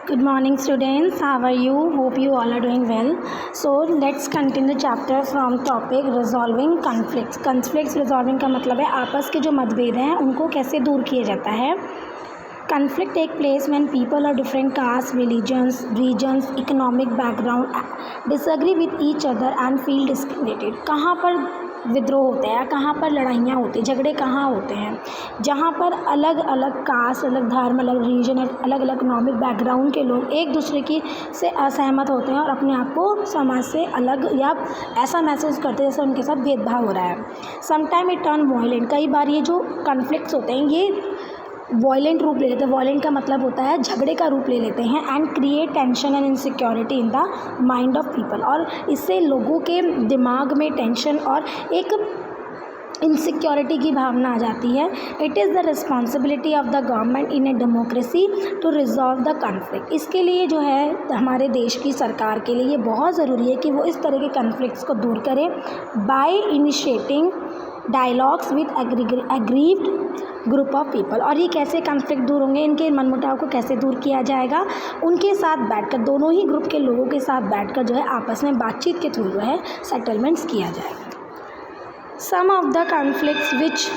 Good morning students, how are you? Hope you all are doing well. So let's continue the chapter from topic resolving conflicts. Conflicts resolving का मतलब है आपस के जो मतभेद हैं उनको कैसे दूर किया जाता है. Conflict take place when people of different castes, religions, regions, economic background disagree with each other and feel discriminated. कहाँ पर विद्रोह होते हैं, कहाँ पर लड़ाइयाँ होती हैं, झगड़े कहाँ होते हैं, जहाँ पर अलग अलग कास्ट, अलग धर्म, अलग रीजन, अलग अलग इकोनॉमिक बैकग्राउंड के लोग एक दूसरे की से असहमत होते हैं और अपने आप को समाज से अलग या ऐसा महसूस करते हैं जैसे उनके साथ भेदभाव हो रहा है. Sometime it turn violent. कई बार ये जो कॉन्फ्लिक्ट्स होते हैं ये वॉयलेंट रूप ले लेते हैं. वॉयलेंट का मतलब होता है झगड़े का रूप ले लेते हैं. And create tension and insecurity in the mind of people. और इससे लोगों के दिमाग में टेंशन और एक इनसिक्योरिटी की भावना आ जाती है. It is the responsibility of the government in a democracy to resolve the conflict. इसके लिए जो है हमारे देश की सरकार के लिए ये बहुत ज़रूरी है कि वो इस तरह के कॉन्फ्लिक्ट्स को दूर करे by initiating dialogues with aggrieved group of people. और ये कैसे कॉन्फ्लिक्ट दूर होंगे, इनके मनमुटाव को कैसे दूर किया जाएगा, उनके साथ बैठकर दोनों ही ग्रुप के लोगों के साथ बैठकर जो है आपस में बातचीत के थ्रू जो है सेटलमेंट्स किया जाएगा. Some of the conflicts which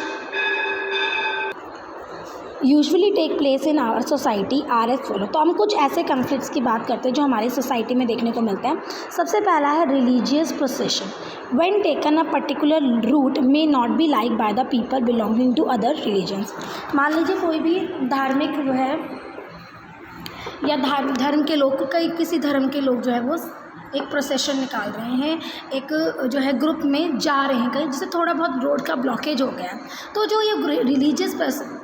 usually take place in our society are as follow. तो हम कुछ ऐसे कॉन्फ्लिक्ट्स की बात करते हैं जो हमारी सोसाइटी में देखने को मिलते हैं. सबसे पहला है religious procession. When taken a particular route may not be like by the people belonging to other religions. मान लीजिए कोई भी धार्मिक जो है या धर्म के लोग, कई किसी धर्म के लोग जो है वो एक प्रोसेशन निकाल रहे हैं, एक जो है ग्रुप में जा रहे हैं कहीं, जिससे थोड़ा बहुत रोड का ब्लॉकेज हो गया है. तो जो ये रिलीजियस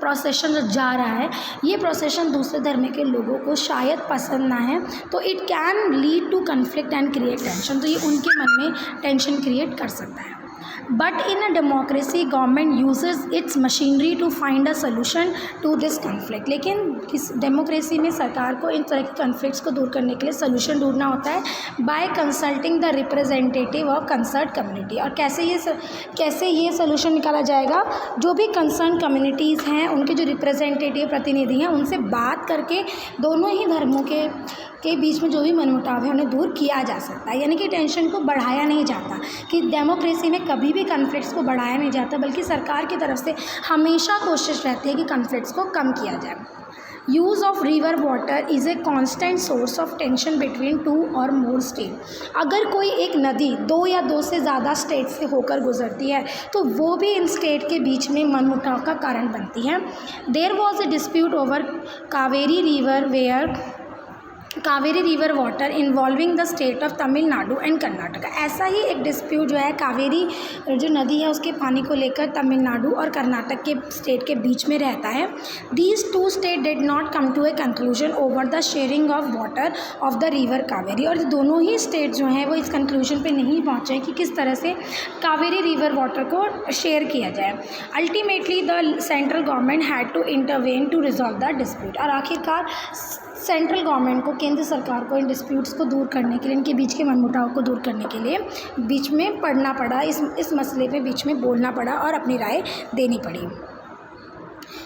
प्रोसेशन जो जा रहा है, ये प्रोसेशन दूसरे धर्म के लोगों को शायद पसंद ना है, तो it can lead to conflict and create tension. तो ये उनके मन में टेंशन क्रिएट कर सकता है. But in a democracy government uses its machinery to find a solution to this conflict. लेकिन किस डेमोक्रेसी में सरकार को इन तरह के कन्फ्लिक्ट्स को दूर करने के लिए सोल्यूशन ढूंढना होता है by consulting the representative of concern community. और कैसे ये सोल्यूशन निकाला जाएगा, जो भी कंसर्न कम्युनिटीज़ हैं उनके जो रिप्रेजेंटेटिव प्रतिनिधि हैं उनसे बात करके दोनों ही धर्मों के बीच में जो भी मनमुटाव है उन्हें दूर किया जा सकता है. यानी कि टेंशन को बढ़ाया नहीं जाता, कि डेमोक्रेसी में कभी भी कॉन्फ्लिक्ट्स को बढ़ाया नहीं जाता, बल्कि सरकार की तरफ से हमेशा कोशिश रहती है कि कॉन्फ्लिक्ट्स को कम किया जाए. Use of river water is a constant source of tension between two और मोर स्टेट. अगर कोई एक नदी दो या दो से ज़्यादा स्टेट से होकर गुजरती है तो वो भी इन स्टेट के बीच में मनमुटाव का कारण बनती है. There was a dispute over Kaveri river water involving the state of Tamil Nadu and Karnataka. ऐसा ही एक डिस्प्यूट जो है कावेरी जो नदी है उसके पानी को लेकर तमिलनाडु और कर्नाटक के स्टेट के बीच में रहता है. These two state did not come to a conclusion over the sharing of water of the river Kaveri. और दोनों ही स्टेट जो हैं वो इस कंक्लूजन पे नहीं पहुँचे कि किस तरह से कावेरी रिवर वाटर को शेयर किया जाए. Ultimately the central government had to intervene to resolve the dispute. और आखिरकार सेंट्रल गवर्नमेंट को, केंद्र सरकार को इन डिस्प्यूट्स को दूर करने के लिए, इनके बीच के मनमुटाव को दूर करने के लिए बीच में पड़ना पड़ा, इस मसले पे बीच में बोलना पड़ा और अपनी राय देनी पड़ी.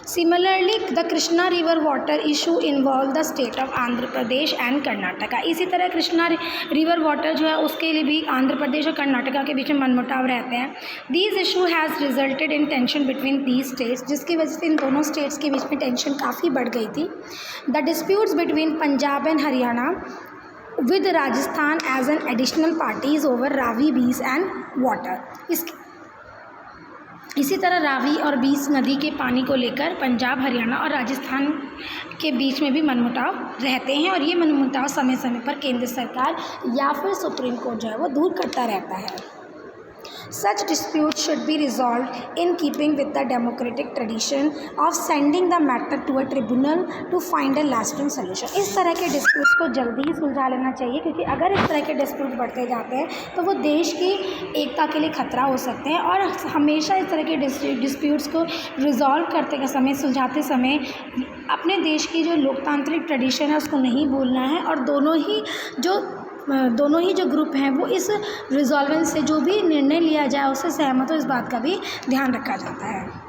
Similarly the Krishna river water issue involve the state of Andhra Pradesh and Karnataka. इसी तरह कृष्णा रिवर वाटर जो है उसके लिए भी आंध्र प्रदेश और कर्नाटका के बीच में मनमुटाव रहते हैं. These issue has resulted in tension between these states, जिसकी वजह से इन दोनों स्टेट्स के बीच में टेंशन काफ़ी बढ़ गई थी. The disputes between Punjab and Haryana with Rajasthan as an additional parties over Ravi Beas and water. इसी तरह रावी और बीस नदी के पानी को लेकर पंजाब, हरियाणा और राजस्थान के बीच में भी मनमुटाव रहते हैं. और ये मनमुटाव समय समय पर केंद्र सरकार या फिर सुप्रीम कोर्ट जो है वो दूर करता रहता है. Such disputes should be resolved in keeping with the democratic tradition of sending the matter to a tribunal to find a lasting solution. इस तरह के डिस्प्यूट्स को जल्दी ही सुलझा लेना चाहिए, क्योंकि अगर इस तरह के डिस्प्यूट बढ़ते जाते हैं तो वो देश की एकता के लिए खतरा हो सकते हैं. और हमेशा इस तरह के डिस्प्यूट्स को रिजॉल्व करते समय, सुलझाते समय अपने देश की जो लोकतांत्रिक ट्रेडिशन है उसको नहीं भूलना है. और दोनों ही जो ग्रुप हैं वो इस रिजॉल्वेंस से जो भी निर्णय लिया जाए उससे सहमत हो, इस बात का भी ध्यान रखा जाता है.